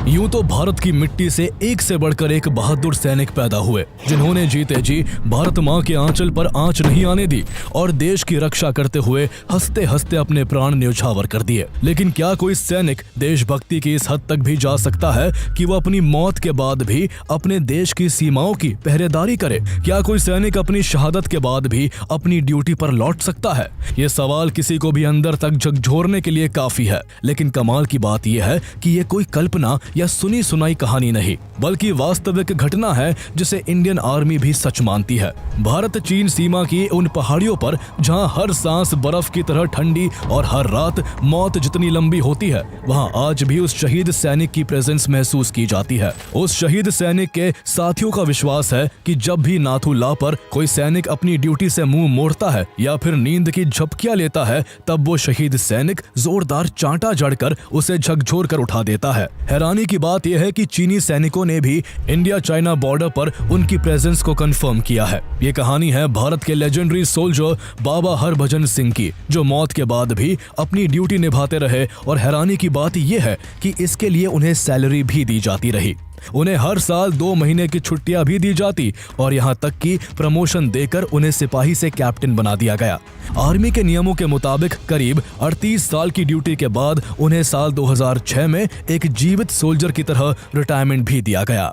यूं तो भारत की मिट्टी से एक से बढ़कर एक बहादुर सैनिक पैदा हुए, जिन्होंने जीते जी भारत माँ के आंचल पर आंच नहीं आने दी और देश की रक्षा करते हुए हंसते हंसते अपने प्राण न्यौछावर कर दिए। लेकिन क्या कोई सैनिक देशभक्ति की इस हद तक भी जा सकता है कि वो अपनी मौत के बाद भी अपने देश की सीमाओं की पहरेदारी करे? क्या कोई सैनिक अपनी शहादत के बाद भी अपनी ड्यूटी पर लौट सकता है? ये सवाल किसी को भी अंदर तक झकझोरने के लिए काफी है। लेकिन कमाल की बात यह है कि ये कोई कल्पना या सुनी सुनाई कहानी नहीं, बल्कि वास्तविक घटना है जिसे इंडियन आर्मी भी सच मानती है। भारत चीन सीमा की उन पहाड़ियों पर जहां हर सांस बर्फ की तरह ठंडी और हर रात मौत जितनी लंबी होती है, वहां आज भी उस शहीद सैनिक की प्रेजेंस महसूस की जाती है। उस शहीद सैनिक के साथियों का विश्वास है कि जब भी नाथू ला पर कोई सैनिक अपनी ड्यूटी से मुंह मोड़ता है या फिर नींद की झपकियां लेता है, तब वो शहीद सैनिक जोरदार चांटा जड़कर उसे झकझोर कर उठा देता है। हैरानी की बात यह है कि चीनी सैनिकों ने भी इंडिया चाइना बॉर्डर पर उनकी प्रेजेंस को कंफर्म किया है। ये कहानी है भारत के लेजेंडरी सोल्जर बाबा हरभजन सिंह की, जो मौत के बाद भी अपनी ड्यूटी निभाते रहे। और हैरानी की बात यह है कि इसके लिए उन्हें सैलरी भी दी जाती रही। उन्हें हर साल 2 महीने की छुट्टियां भी दी जाती और यहाँ तक कि प्रमोशन देकर उन्हें सिपाही से कैप्टन बना दिया गया। आर्मी के नियमों के मुताबिक करीब 38 साल की ड्यूटी के बाद उन्हें साल 2006 में एक जीवित सोल्जर की तरह रिटायरमेंट भी दिया गया।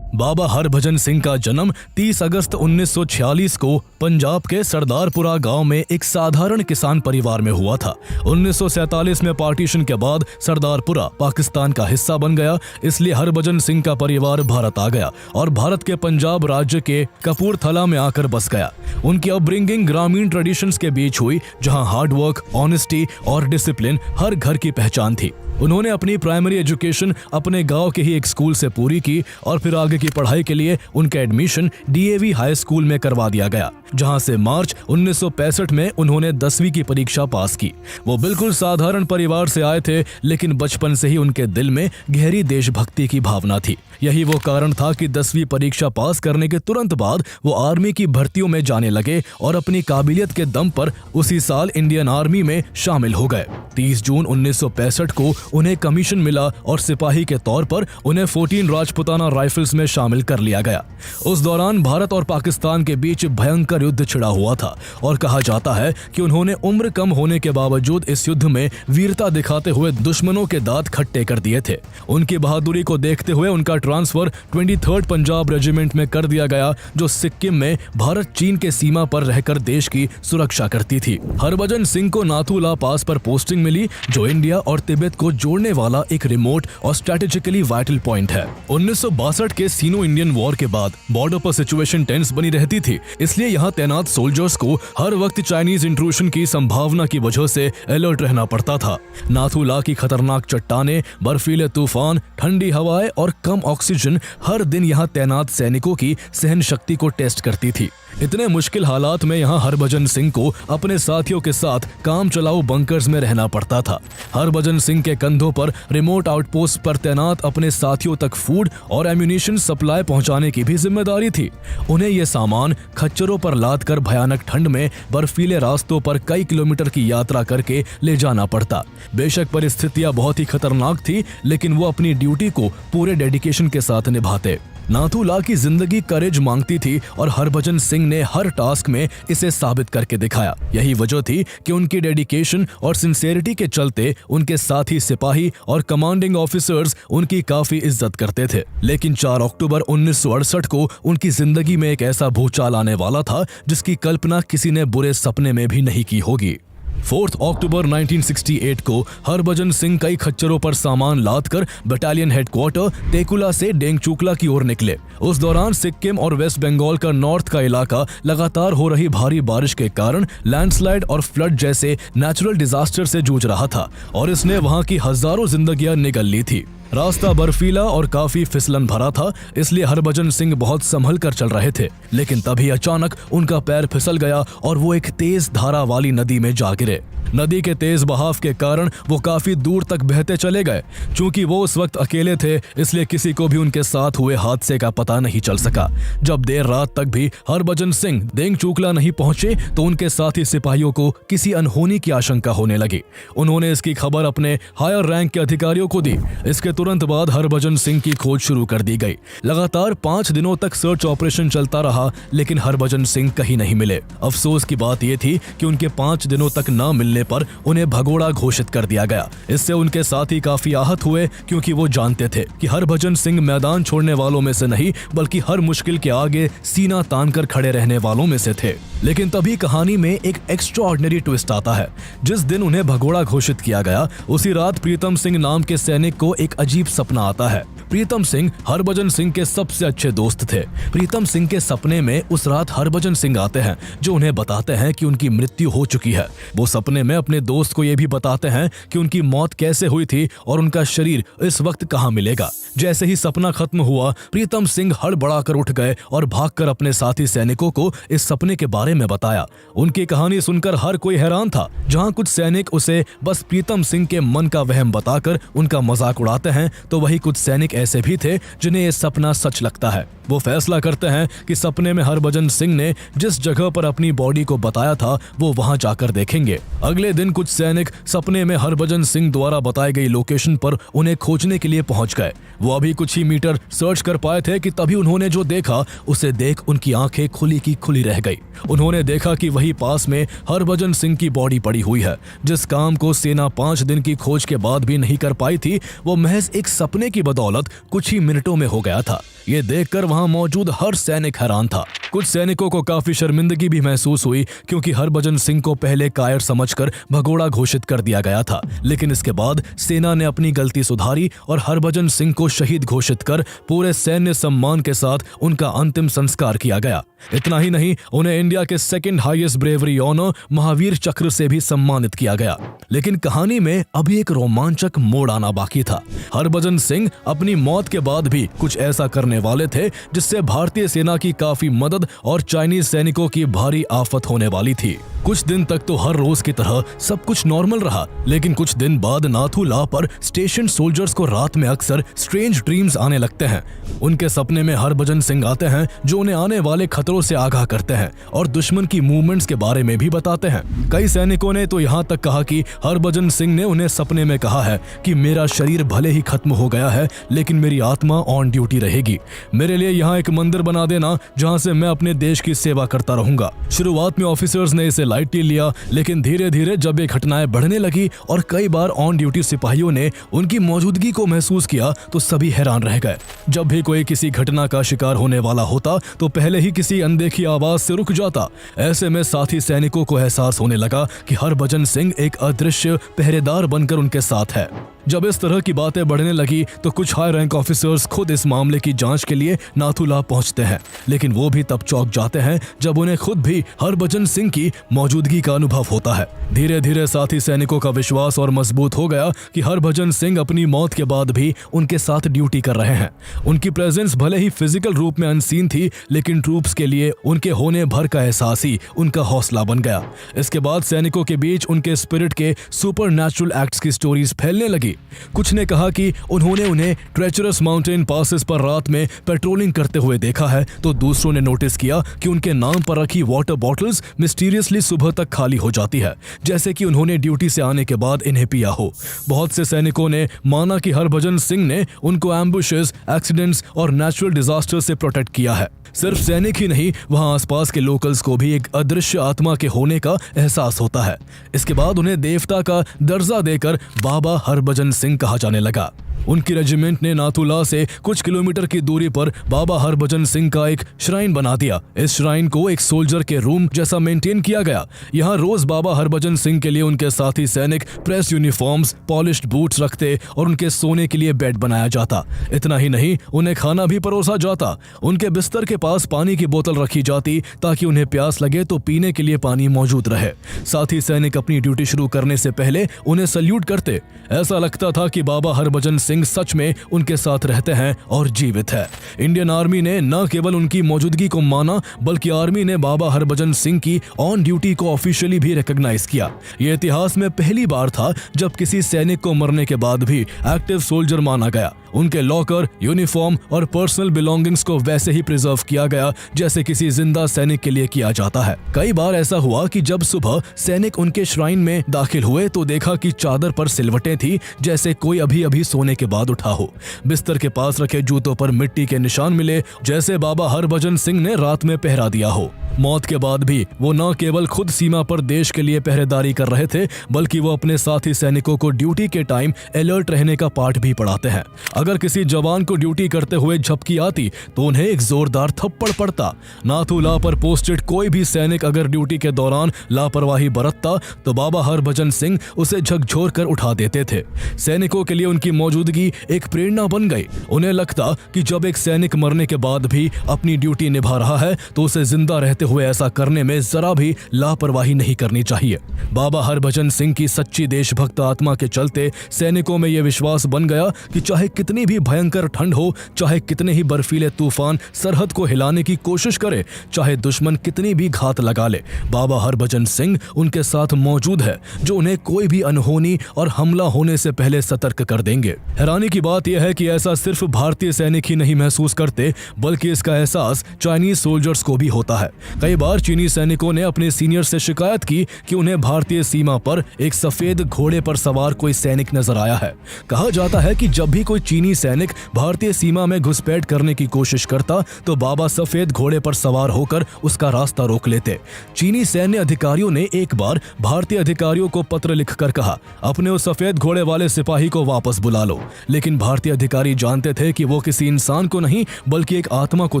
बाबा हरभजन सिंह का जन्म 30 अगस्त 1946 को पंजाब के सरदारपुरा गांव में एक साधारण किसान परिवार में हुआ था। 1947 में पार्टीशन के बाद सरदारपुरा पाकिस्तान का हिस्सा बन गया, इसलिए हरभजन सिंह का परिवार भारत आ गया और भारत के पंजाब राज्य के कपूरथला में आकर बस गया। उनकी अपब्रिंगिंग ग्रामीण ट्रेडिशंस के बीच हुई, जहां हार्डवर्क, ऑनेस्टी और डिसिप्लिन हर घर की पहचान थी। उन्होंने अपनी प्राइमरी एजुकेशन अपने गांव के ही एक स्कूल से पूरी की और फिर आगे की पढ़ाई के लिए उनका एडमिशन डीएवी हाई स्कूल में करवा दिया गया, जहां से मार्च 1965 में उन्होंने 10वीं की परीक्षा पास की। वो बिल्कुल साधारण परिवार से आए थे, लेकिन बचपन से ही उनके दिल में गहरी देशभक्ति की भावना थी। यही वो कारण था कि 10वीं परीक्षा पास करने के तुरंत बाद वो आर्मी की भर्तियों में जाने लगे और अपनी काबिलियत के दम पर उसी साल इंडियन आर्मी में शामिल हो गए। 30 जून 1965 को उन्हें कमीशन मिला और सिपाही के तौर पर उन्हें 14 राजपुताना राइफल्स में शामिल कर लिया गया। उस दौरान भारत और पाकिस्तान के बीच भयंकर युद्ध छिड़ा हुआ था और कहा जाता है कि उन्होंने उम्र कम होने के बावजूद इस युद्ध में वीरता दिखाते हुए दुश्मनों के दांत खट्टे कर दिए थे। उनकी बहादुरी को देखते हुए उनका ट्रांसफर 23rd पंजाब रेजिमेंट में कर दिया गया, जो सिक्किम में भारत चीन के सीमा पर रहकर देश की सुरक्षा करती थी। हरभजन सिंह को नाथू ला पास पर पोस्टिंग मिली, जो इंडिया और तिब्बत को जोड़ने वाला एक रिमोट और स्ट्रेटेजिकली वाइटल पॉइंट है। 1962 के सीनो इंडियन वॉर के बाद बॉर्डर पर सिचुएशन टेंस बनी रहती थी, इसलिए यहाँ तैनात सोल्जर्स को हर वक्त चाइनीज इंट्रूशन की संभावना की वजह से अलर्ट रहना पड़ता था। नाथू ला की खतरनाक चट्टानें, बर्फीले तूफान, ठंडी हवाएं और कम ऑक्सीजन हर दिन यहाँ तैनात सैनिकों की सहन शक्ति को टेस्ट करती थी। इतने मुश्किल हालात में यहाँ हरभजन सिंह को अपने साथियों के साथ काम चलाऊ बंकर्स में रहना पड़ता था। हरभजन सिंह के कंधों पर रिमोट आउटपोस्ट पर तैनात अपने साथियों तक फूड और एम्यूनिशन सप्लाई पहुंचाने की भी जिम्मेदारी थी। उन्हें यह सामान खच्चरों पर लाद कर भयानक ठंड में बर्फीले रास्तों पर कई किलोमीटर की यात्रा करके ले जाना पड़ता। बेशक परिस्थितियां बहुत ही खतरनाक थी, लेकिन वो अपनी ड्यूटी को पूरे डेडिकेशन के साथ निभाते। नाथू ला की जिंदगी करेज मांगती थी और हरभजन सिंह ने हर टास्क में इसे साबित करके दिखाया। यही वजह थी कि उनकी डेडिकेशन और सिंसेरिटी के चलते उनके साथी सिपाही और कमांडिंग ऑफिसर्स उनकी काफी इज्जत करते थे। लेकिन 4 अक्टूबर 1968 को उनकी जिंदगी में एक ऐसा भूचाल आने वाला था जिसकी कल्पना किसी ने बुरे सपने में भी नहीं की होगी। 4 अक्टूबर 1968 को हरभजन सिंह कई खच्चरों पर सामान लादकर बटालियन हेडक्वार्टर तेकुला से डेंगचूकला की ओर निकले। उस दौरान सिक्किम और वेस्ट बंगाल का नॉर्थ का इलाका लगातार हो रही भारी बारिश के कारण लैंडस्लाइड और फ्लड जैसे नेचुरल डिजास्टर से जूझ रहा था और इसने वहां की हजारों जिंदगियां निगल ली थी। रास्ता बर्फीला और काफी फिसलन भरा था, इसलिए हरभजन सिंह बहुत संभल कर चल रहे थे। लेकिन तभी अचानक उनका पैर फिसल गया और वो एक तेज धारा वाली नदी में जा गिरे। नदी के तेज बहाव के कारण वो काफी दूर तक बहते चले गए। चूंकि वो उस वक्त अकेले थे, इसलिए किसी को भी उनके साथ हुए हादसे का पता नहीं चल सका। जब देर रात तक भी हरभजन सिंह देंगचूकला नहीं पहुंचे तो उनके साथी सिपाहियों को किसी अनहोनी की आशंका होने लगी। उन्होंने इसकी खबर अपने हायर रैंक के अधिकारियों को दी। इसके तुरंत बाद हरभजन सिंह की खोज शुरू कर दी गई। लगातार 5 दिनों तक सर्च ऑपरेशन चलता रहा, लेकिन हरभजन सिंह कहीं नहीं मिले। अफसोस की बात यह थी कि उनके 5 दिनों तक न मिलने पर उन्हें भगोड़ा घोषित कर दिया गया। इससे उनके साथी काफी आहत हुए, क्योंकि वो जानते थे कि हरभजन सिंह मैदान छोड़ने वालों में से नहीं, बल्कि हर मुश्किल के आगे सीना तानकर खड़े रहने वालों में से थे। लेकिन तभी कहानी में एक एक्स्ट्राऑर्डिनरी ट्विस्ट आता है। जिस दिन उन्हें भगोड़ा घोषित किया गया, उसी रात प्रीतम सिंह नाम के सैनिक को एक अजीब सपना आता है। प्रीतम सिंह हरभजन सिंह के सबसे अच्छे दोस्त थे। प्रीतम सिंह के सपने में उस रात हरभजन सिंह आते हैं, जो उन्हें बताते हैं कि उनकी मृत्यु हो चुकी है। वो सपने में अपने दोस्त को ये भी बताते हैं कि उनकी मौत कैसे हुई थी और उनका शरीर इस वक्त कहाँ मिलेगा। जैसे ही सपना खत्म हुआ, प्रीतम सिंह हड़बड़ाकर उठ गए और भागकर अपने साथी सैनिकों को इस सपने के बारे में बताया। उनकी कहानी सुनकर हर कोई हैरान था। जहां कुछ सैनिक उसे बस प्रीतम सिंह के मन का वहम बताकर उनका मजाक उड़ाते हैं, तो वही कुछ सैनिक ऐसे भी थे जिन्हें यह सपना सच लगता है। वो फैसला करते हैं कि सपने में हरभजन सिंह ने जिस जगह पर अपनी बॉडी को बताया था, वो वहां जाकर देखेंगे। अगले दिन कुछ सैनिक सपने में हरभजन सिंह द्वारा बताई गई लोकेशन पर उन्हें खोजने के लिए पहुंच गए। वो अभी कुछ ही मीटर सर्च कर पाए थे कि तभी उन्होंने जो देखा, उसे देख उनकी आंखें खुली की खुली रह गई। उन्होंने देखा कि वही पास में हरभजन सिंह की बॉडी पड़ी हुई है। जिस काम को सेना 5 दिन की खोज के बाद भी नहीं कर पाई थी, वो महज एक सपने की बदौलत कुछ ही मिनटों में हो गया था। ये देखकर वहां मौजूद हर सैनिक हैरान था। कुछ सैनिकों को काफी शर्मिंदगी भी महसूस हुई, क्योंकि हरभजन सिंह को पहले कायर समझकर भगोड़ा घोषित कर दिया गया था। लेकिन इसके बाद सेना ने अपनी गलती सुधारी और हरभजन सिंह को शहीद घोषित कर पूरे सैन्य सम्मान के साथ उनका अंतिम संस्कार किया गया। इतना ही नहीं, उन्हें इंडिया के 2nd highest bravery honour Mahavir चक्र से भी सम्मानित किया गया। लेकिन कहानी में अभी एक रोमांचक मोड़ आना बाकी था। हरभजन सिंह अपनी मौत के बाद भी कुछ ऐसा करने वाले थे जिससे भारतीय सेना की काफी मदद और चाइनीज सैनिकों की भारी आफत होने वाली थी। कुछ दिन तक तो हर रोज की तरह सब कुछ नॉर्मल रहा, लेकिन कुछ दिन बाद नाथू ला पर स्टेशन सोल्जर्स को रात में अक्सर स्ट्रेंज ड्रीम्स आने लगते हैं। उनके सपने में हरभजन सिंह आते हैं, जो उन्हें आने वाले खतरों से आगाह करते हैं और दुश्मन की मूवमेंट्स के बारे में भी बताते हैं। कई सैनिकों ने तो यहाँ तक कहा कि हरभजन सिंह ने उन्हें सपने में कहा है कि मेरा शरीर भले ही खत्म हो गया है, लेकिन मेरी आत्मा ऑन ड्यूटी रहेगी। मेरे लिए यहाँ एक मंदिर बना देना, जहाँ से मैं अपने देश की सेवा करता रहूंगा। शुरुआत में ऑफिसर्स ने इसे लाइटली लिया, लेकिन धीरे धीरे जब ये घटनाएं बढ़ने लगी और कई बार ऑन ड्यूटी सिपाहियों ने उनकी मौजूदगी को महसूस किया, तो सभी हैरान रह गए। जब भी कोई किसी घटना का शिकार होने वाला होता, तो पहले ही किसी अनदेखी आवाज से रुक जाता। ऐसे में साथी सैनिकों को एहसास होने लगा कि हरभजन सिंह एक अदृश्य पहरेदार बनकर उनके साथ है। जब इस तरह की बातें बढ़ने लगी, तो कुछ हाई रैंक ऑफिसर्स खुद इस मामले की जांच के लिए नाथूला पहुंचते हैं, लेकिन वो भी तब चौंक जाते हैं जब उन्हें खुद भी हरभजन सिंह की मौजूदगी का अनुभव होता है। धीरे धीरे साथी सैनिकों का विश्वास और मजबूत हो गया कि हरभजन सिंह अपनी मौत के बाद भी उनके साथ ड्यूटी कर रहे हैं। उनकी प्रेजेंस भले ही फिजिकल रूप में अनसीन थी, लेकिन ट्रूप्स के लिए उनके होने भर का एहसास ही उनका हौसला बन गया। इसके बाद सैनिकों के बीच उनके स्पिरिट के सुपर नेचुरल एक्ट्स की स्टोरीज फैलने लगी। कुछ ने कहा कि उन्होंने उन्हें ट्रेचरस माउंटेन पासेस पर रात में पेट्रोलिंग करते हुए देखा है, तो दूसरों ने नोटिस किया कि उनके नाम पर रखी वाटर बॉटल्स मिस्टीरियसली सुबह तक खाली हो जाती है, जैसे कि उन्होंने ड्यूटी से आने के बाद इन्हें पिया हो। बहुत से सैनिकों ने माना कि हरभजन सिंह ने उनको एम्बुशेस, एक्सीडेंट्स और नेचुरल डिजास्टर से प्रोटेक्ट किया है। सिर्फ सैनिक ही नहीं, वहां आसपास के लोकल्स को भी एक अदृश्य आत्मा के होने का एहसास होता है। इसके बाद उन्हें देवता का दर्जा देकर बाबा हरभजन सिंह कहा जाने लगा। उनकी रेजिमेंट ने नाथूला से कुछ किलोमीटर की दूरी पर बाबा हरभजन सिंह का एक श्राइन बना दिया। इस श्राइन को एक सोल्जर के रूम जैसा मेंटेन किया गया। यहाँ रोज बाबा हरभजन सिंह के लिए उनके साथी सैनिक प्रेस यूनिफॉर्म्स, पॉलिश्ड बूट्स रखते और उनके सोने के लिए बेड बनाया जाता। इतना ही नहीं, उन्हें खाना भी परोसा जाता। उनके बिस्तर के पास पानी की बोतल रखी जाती, ताकि उन्हें प्यास लगे तो पीने के लिए पानी मौजूद रहे। साथी सैनिक अपनी ड्यूटी शुरू करने से पहले उन्हें सल्यूट करते। ऐसा लगता था कि बाबा हरभजन सिंह सिंह सच में उनके साथ रहते हैं और जीवित है। इंडियन आर्मी ने न केवल उनकी मौजूदगी को माना बल्कि आर्मी ने बाबा हरभजन सिंह की ऑन ड्यूटी को ऑफिशियली भी रिकॉग्नाइज किया। यह इतिहास में पहली बार था जब किसी सैनिक को मरने के बाद भी एक्टिव सोल्जर माना गया। उनके लॉकर, यूनिफॉर्म और पर्सनल बिलोंगिंग्स को वैसे ही प्रिजर्व किया गया जैसे किसी जिंदा सैनिक के लिए किया जाता है। कई बार ऐसा हुआ कि जब सुबह सैनिक उनके श्राइन में दाखिल हुए तो देखा कि चादर पर सिलवटें थी जैसे कोई अभी अभी सोने के बाद उठा हो। बिस्तर के पास रखे जूतों पर मिट्टी के निशान मिले जैसे बाबा हरभजन सिंह ने रात में पहरा दिया हो। मौत के बाद भी वो न केवल खुद सीमा पर देश के लिए पहरेदारी कर रहे थे बल्कि वो अपने साथी सैनिकों को ड्यूटी के टाइम अलर्ट रहने का पाठ भी पढ़ाते हैं। अगर किसी जवान को ड्यूटी करते हुए झपकी आती तो उन्हें एक जोरदार थप्पड़ पड़ता। नाथूला पर पोस्टेड कोई भी सैनिक अगर ड्यूटी के दौरान लापरवाही बरतता तो बाबा हरभजन सिंह उसे झकझोर कर उठा देते थे। सैनिकों के लिए उनकी मौजूदगी एक प्रेरणा बन गई। उन्हें लगता कि जब एक सैनिक मरने के बाद भी अपनी ड्यूटी निभा रहा है तो उसे जिंदा रहते हुए ऐसा करने में जरा भी लापरवाही नहीं करनी चाहिए। बाबा हरभजन सिंह की सच्ची देशभक्त आत्मा के चलते सैनिकों में यह विश्वास बन गया कि चाहे कितनी भी भयंकर ठंड हो, चाहे कितने ही बर्फीले तूफान सरहद को हिलाने की कोशिश करे, चाहे दुश्मन कितनी भी घात लगा ले, बाबा हरभजन सिंह उनके साथ मौजूद है जो उन्हें कोई भी अनहोनी और हमला होने से पहले सतर्क कर देंगे। हैरानी की बात यह है कि ऐसा सिर्फ भारतीय सैनिक ही नहीं महसूस करते बल्कि इसका एहसास चाइनीज सोल्जर्स को भी होता है। कई बार चीनी सैनिकों ने अपने सीनियर से शिकायत की कि उन्हें भारतीय सीमा पर एक सफेद घोड़े पर सवार कोई सैनिक नजर आया है। कहा जाता है कि जब भी कोई चीनी सैनिक भारतीय सीमा में घुसपैठ करने की कोशिश करता तो बाबा सफेद घोड़े पर सवार होकर उसका रास्ता रोक लेते। चीनी सैन्य अधिकारियों ने एक बार भारतीय अधिकारियों को पत्र लिखकर कहा, अपने उस सफेद घोड़े वाले सिपाही को वापस बुला लो। लेकिन भारतीय अधिकारी जानते थे कि वो किसी इंसान को नहीं बल्कि एक आत्मा को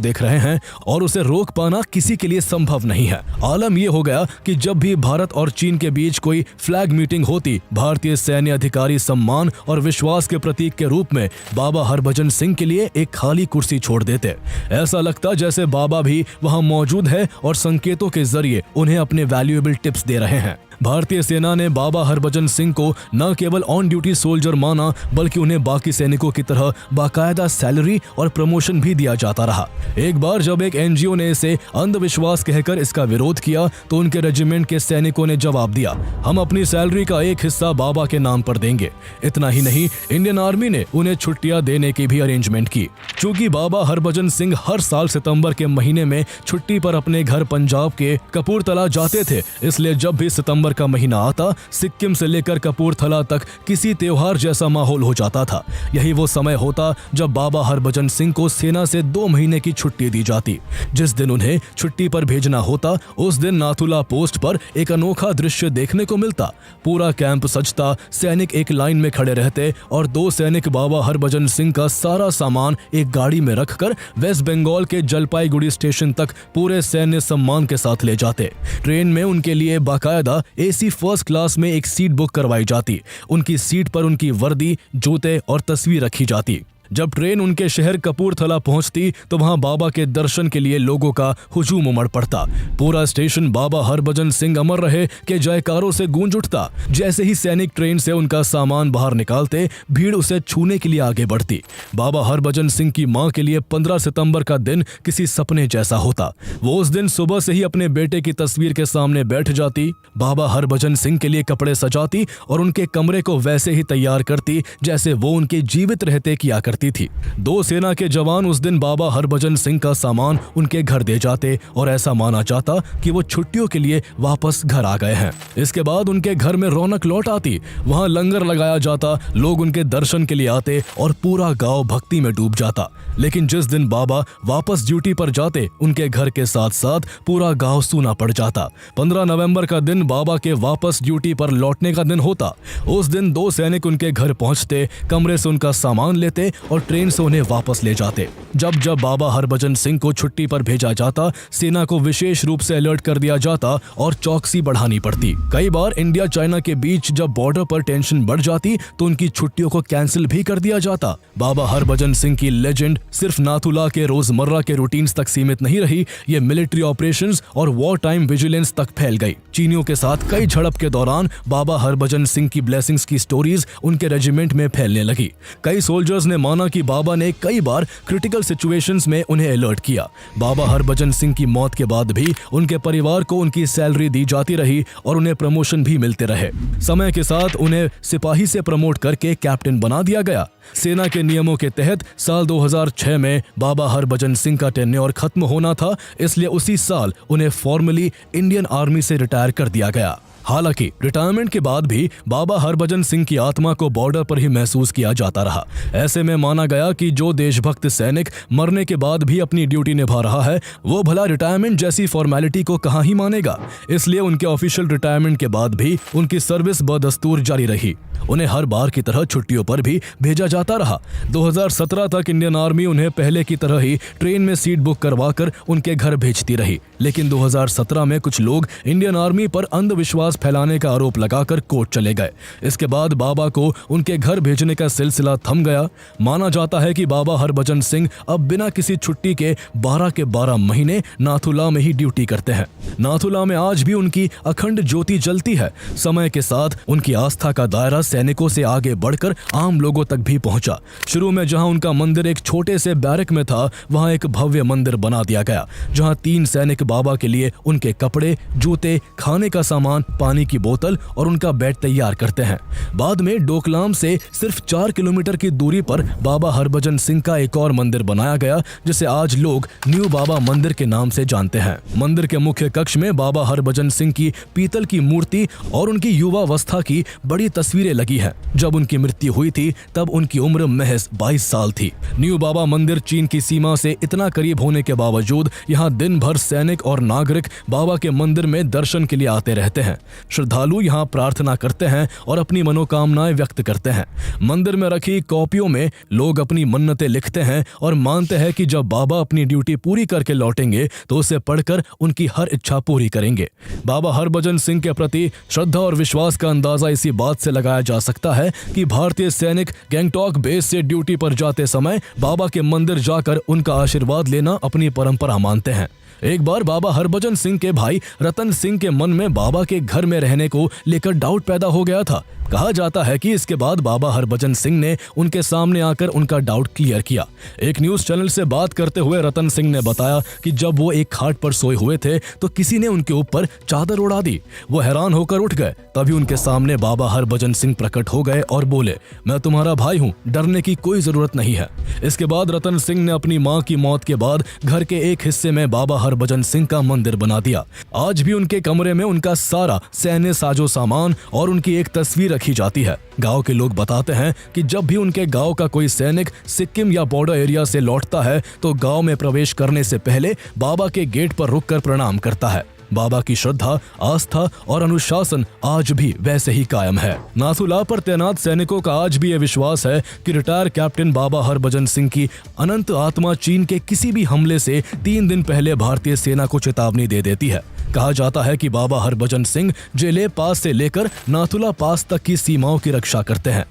देख रहे हैं और उसे रोक पाना किसी के लिए संभव नहीं है। आलम यह हो गया कि जब भी भारत और चीन के बीच कोई फ्लैग मीटिंग होती, भारतीय सैन्य अधिकारी सम्मान और विश्वास के प्रतीक के रूप में बाबा हरभजन सिंह के लिए एक खाली कुर्सी छोड़ देते। ऐसा लगता जैसे बाबा भी वहां मौजूद है और संकेतों के जरिए उन्हें अपने वैल्यूएबल टिप्स दे रहे हैं। भारतीय सेना ने बाबा हरभजन सिंह को न केवल ऑन ड्यूटी सोल्जर माना बल्कि उन्हें बाकी सैनिकों की तरह बाकायदा सैलरी और प्रमोशन भी दिया जाता रहा। एक बार जब एक एनजीओ ने इसे अंधविश्वास कहकर इसका विरोध किया तो उनके रेजिमेंट के सैनिकों ने जवाब दिया, हम अपनी सैलरी का एक हिस्सा बाबा के नाम पर देंगे। इतना ही नहीं, इंडियन आर्मी ने उन्हें छुट्टियां देने की भी अरेंजमेंट की। चूंकि बाबा हरभजन सिंह हर साल सितंबर के महीने में छुट्टी पर अपने घर पंजाब के कपूरथला जाते थे, इसलिए जब भी सितंबर का महीना आता सिक्किम से लेकर कपूरथला तक किसी त्योहार जैसा माहौल हो जाता था। यही वो समय होता जब बाबा हरभजन सिंह को सेना से 2 महीने की छुट्टी दी जाती। जिस दिन उन्हें छुट्टी पर भेजना होता उस दिन नाथुला पोस्ट पर एक अनोखा दृश्य देखने को मिलता। पूरा कैंप सजता, सैनिक एक लाइन में खड़े रहते और 2 सैनिक बाबा हरभजन सिंह का सारा सामान एक गाड़ी में रखकर वेस्ट बंगाल के जलपाईगुड़ी स्टेशन तक पूरे सैन्य सम्मान के साथ ले जाते। ट्रेन में उनके लिए बाकायदा एसी फर्स्ट क्लास में एक सीट बुक करवाई जाती। उनकी सीट पर उनकी वर्दी, जूते और तस्वीर रखी जाती। जब ट्रेन उनके शहर कपूरथला पहुंचती तो वहां बाबा के दर्शन के लिए लोगों का हुजूम उमड़ पड़ता। पूरा स्टेशन बाबा हरभजन सिंह अमर रहे के जयकारों से गूंज उठता। जैसे ही सैनिक ट्रेन से उनका सामान बाहर निकालते, भीड़ उसे छूने के लिए आगे बढ़ती। बाबा हरभजन सिंह की मां के लिए 15 सितंबर का दिन किसी सपने जैसा होता। वो उस दिन सुबह से ही अपने बेटे की तस्वीर के सामने बैठ जाती, बाबा हरभजन सिंह के लिए कपड़े सजाती और उनके कमरे को वैसे ही तैयार करती जैसे वो उनके जीवित रहते किया करती थी। 2 सेना के जवान उस दिन बाबा हरभजन सिंह का सामान उनके घर दे जाते और ऐसा माना जाता कि वो छुट्टियों के लिए वापस घर आ गए हैं। इसके बाद उनके घर में रौनक लौट आती। वहां लंगर लगाया जाता, लोग उनके दर्शन के लिए आते और पूरा गांव भक्ति में डूब जाता। लेकिन जिस दिन बाबा वापस ड्यूटी पर जाते, उनके घर के साथ साथ पूरा गांव सूना पड़ जाता। 15 नवंबर का दिन बाबा के वापस ड्यूटी पर लौटने का दिन होता। उस दिन 2 सैनिक उनके घर पहुंचते, कमरे से उनका सामान लेते और ट्रेन से उन्हें वापस ले जाते। जब जब बाबा हरभजन सिंह को छुट्टी पर भेजा जाता, सेना को विशेष रूप से अलर्ट कर दिया जाता और चौकसी बढ़ानी पड़ती। कई बार इंडिया चाइना के बीच जब बॉर्डर पर टेंशन बढ़ जाती तो उनकी छुट्टियों को कैंसिल भी कर दिया जाता। बाबा हरभजन सिंह की लेजेंड सिर्फ नाथुला के रोजमर्रा के रूटीन्स तक सीमित नहीं रही, ये मिलिट्री ऑपरेशंस और वॉर टाइम विजिलेंस तक फैल गई। चीनियों के साथ कई झड़प के दौरान बाबा हरभजन सिंह की ब्लेसिंग्स की स्टोरीज उनके रेजिमेंट में फैलने लगी। कई सोल्जर्स ने माना कि बाबा ने कई बार क्रिटिकल सिचुएशंस में उन्हें अलर्ट किया। बाबा हरभजन सिंह की मौत के बाद भी उनके परिवार को उनकी सैलरी दी जाती रही और उन्हें प्रमोशन भी मिलते रहे। समय के साथ उन्हें सिपाही से प्रमोट करके कैप्टन बना दिया गया। सेना के नियमों के तहत साल 2006 में बाबा हरभजन सिंह का टेन्योर खत्म होना था, इसलिए उसी साल उन्हें फॉर्मली इंडियन आर्मी से रिटायर कर दिया गया। हालांकि रिटायरमेंट के बाद भी बाबा हरभजन सिंह की आत्मा को बॉर्डर पर ही महसूस किया जाता रहा। ऐसे में माना गया कि जो देशभक्त सैनिक मरने के बाद भी अपनी ड्यूटी निभा रहा है, वो भला रिटायरमेंट जैसी फॉर्मेलिटी को कहां ही मानेगा। इसलिए उनके ऑफिशियल रिटायरमेंट के बाद भी उनकी सर्विस बदस्तूर जारी रही। उन्हें हर बार की तरह छुट्टियों पर भी भेजा जाता रहा। 2017 तक इंडियन आर्मी उन्हें पहले की तरह ही ट्रेन में सीट बुक करवाकर उनके घर भेजती रही। लेकिन 2017 में कुछ लोग इंडियन आर्मी पर अंधविश्वास फैलाने का आरोप लगाकर कोर्ट चले गए। इसके बाद बाबा को उनके घर भेजने का सिलसिला थम गया। माना जाता है कि बाबा हरभजन सिंह अब बिना किसी छुट्टी के 12 महीने नाथुला में ही ड्यूटी करते हैं। नाथुला में आज भी उनकी अखंड ज्योति जलती है। समय के साथ उनकी आस्था का दायरा सैनिकों से आगे बढ़कर आम लोगों तक भी पहुंचा। शुरू में जहां उनका मंदिर एक छोटे से बैरक में था, वहां एक भव्य मंदिर बना दिया गया, जहां 3 सैनिक बाबा के लिए उनके कपड़े, जूते, खाने का सामान, पानी की बोतल और उनका बेड तैयार करते हैं। बाद में डोकलाम से सिर्फ 4 किलोमीटर की दूरी पर बाबा हरभजन सिंह का एक और मंदिर बनाया गया, जिसे आज लोग न्यू बाबा मंदिर के नाम से जानते हैं। मंदिर के मुख्य कक्ष में बाबा हरभजन सिंह की पीतल की मूर्ति और उनकी युवावस्था की बड़ी तस्वीरें लगी है। जब उनकी मृत्यु हुई थी तब उनकी उम्र महज 22 साल थी। न्यू बाबा मंदिर चीन की सीमा से इतना करीब होने के बावजूद यहाँ दिन भर सैनिक और नागरिक बाबा के मंदिर में दर्शन के लिए आते रहते हैं। श्रद्धालु यहाँ प्रार्थना करते हैं और अपनी मनोकामनाएं व्यक्त करते हैं। मंदिर में रखी कॉपियों में लोग अपनी मन्नतें लिखते हैं और मानते हैं कि जब बाबा अपनी ड्यूटी पूरी करके लौटेंगे तो उसे पढ़कर उनकी हर इच्छा पूरी करेंगे। बाबा हरभजन सिंह के प्रति श्रद्धा और विश्वास का अंदाजा इसी बात से लगाया जा सकता है कि भारतीय सैनिक गैंगटॉक बेस से ड्यूटी पर जाते समय बाबा के मंदिर जाकर उनका आशीर्वाद लेना अपनी परंपरा मानते हैं। एक बार बाबा हरभजन सिंह के भाई रतन सिंह के मन में बाबा के घर में रहने को लेकर डाउट पैदा हो गया था। कहा जाता है कि इसके बाद बाबा हरभजन सिंह ने उनके सामने आकर उनका डाउट क्लियर किया। एक न्यूज चैनल से बात करते हुए रतन सिंह ने बताया कि जब वो एक खाट पर सोए हुए थे तो किसी ने उनके ऊपर चादर उड़ा दी। वो हैरान होकर उठ गए। तभी उनके सामने बाबा हरभजन सिंह प्रकट हो गए और बोले, मैं तुम्हारा भाई हूँ, डरने की कोई जरूरत नहीं है। इसके बाद रतन सिंह ने अपनी माँ की मौत के बाद घर के एक हिस्से में बाबा हरभजन सिंह का मंदिर बना दिया। आज भी उनके कमरे में उनका सारा सैन्य साजो सामान और उनकी एक तस्वीर रखी जाती है। गांव के लोग बताते हैं कि जब भी उनके गांव का कोई सैनिक सिक्किम या बॉर्डर एरिया से लौटता है तो गांव में प्रवेश करने से पहले बाबा के गेट पर रुककर प्रणाम करता है। बाबा की श्रद्धा, आस्था और अनुशासन आज भी वैसे ही कायम है। नाथुला पर तैनात सैनिकों का आज भी यह विश्वास है कि रिटायर कैप्टन बाबा हरभजन सिंह की अनंत आत्मा चीन के किसी भी हमले से 3 दिन पहले भारतीय सेना को चेतावनी दे देती है। कहा जाता है कि बाबा हरभजन सिंह जेले पास से लेकर नाथुला पास तक की सीमाओं की रक्षा करते हैं।